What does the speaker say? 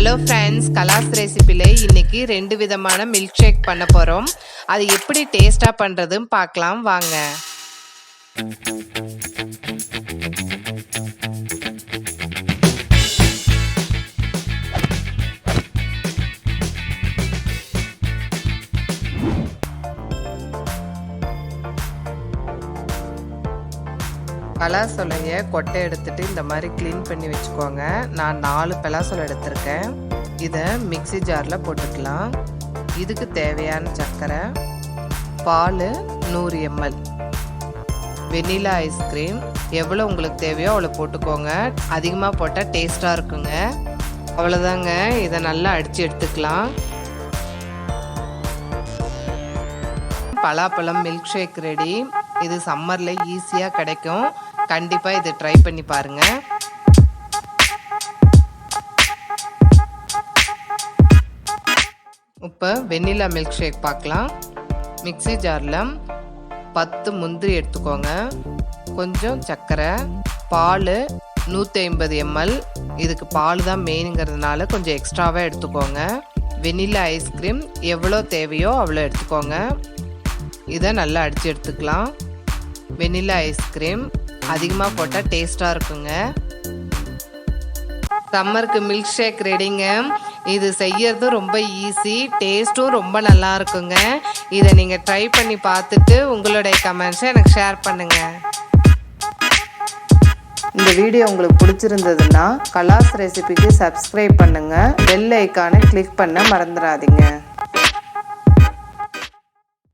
Hello friends, கலாஸ் ரெசிபியில் இன்னைக்கு 2 விதமான milk shake பண்ண போகிறோம். அது எப்படி டேஸ்ட்டாக பண்ணுறதுன்னு பார்க்கலாம் வாங்க. பலாசொலையை கொட்டை எடுத்துட்டு இந்த மாதிரி க்ளீன் பண்ணி வச்சுக்கோங்க. நான் 4 பலாசொலை எடுத்திருக்கேன். இதை மிக்சி ஜாரில் போட்டுக்கலாம். இதுக்கு தேவையான சர்க்கரை, பால் 100 ml, வெனிலா ஐஸ்கிரீம் எவ்வளோ உங்களுக்கு தேவையோ அவ்வளோ போட்டுக்கோங்க. அதிகமாக போட்டால் டேஸ்ட்டாக இருக்குங்க. அவ்வளோதாங்க. இதை நல்லா அடித்து எடுத்துக்கலாம். பலாப்பழம் மில்க் ஷேக் ரெடி. இது சம்மரில் ஈஸியாக கிடைக்கும். கண்டிப்பாக இது ட்ரை பண்ணி பாருங்கள். இப்போ வெண்ணிலா மில்க் ஷேக் பார்க்கலாம். மிக்சி ஜாரில் 10 முந்திரி எடுத்துக்கோங்க, கொஞ்சம் சர்க்கரை, பால் 150 ml. இதுக்கு பால் தான் மெயினுங்கிறதுனால கொஞ்சம் எக்ஸ்ட்ராவாக எடுத்துக்கோங்க. வெண்ணிலா ஐஸ்கிரீம் எவ்வளோ தேவையோ அவ்வளோ எடுத்துக்கோங்க. இதை நல்லா அடித்து எடுத்துக்கலாம். வெனிலா ஐஸ்கிரீம் அதிகமாக போட்டால் டேஸ்ட்டாக இருக்குங்க. சம்மருக்கு மில்க் ஷேக் ரெடிங்க. இது செய்யறது ரொம்ப ஈஸி, டேஸ்ட்டும் ரொம்ப நல்லா இருக்குங்க. இதை நீங்கள் ட்ரை பண்ணி பார்த்துட்டு உங்களுடைய கமெண்ட்ஸை எனக்கு ஷேர் பண்ணுங்கள். இந்த வீடியோ உங்களுக்கு பிடிச்சிருந்ததுன்னா கலாஸ் ரெசிபிக்கு சப்ஸ்கிரைப் பண்ணுங்கள். பெல் ஐக்கானை கிளிக் பண்ண மறந்துடாதீங்க.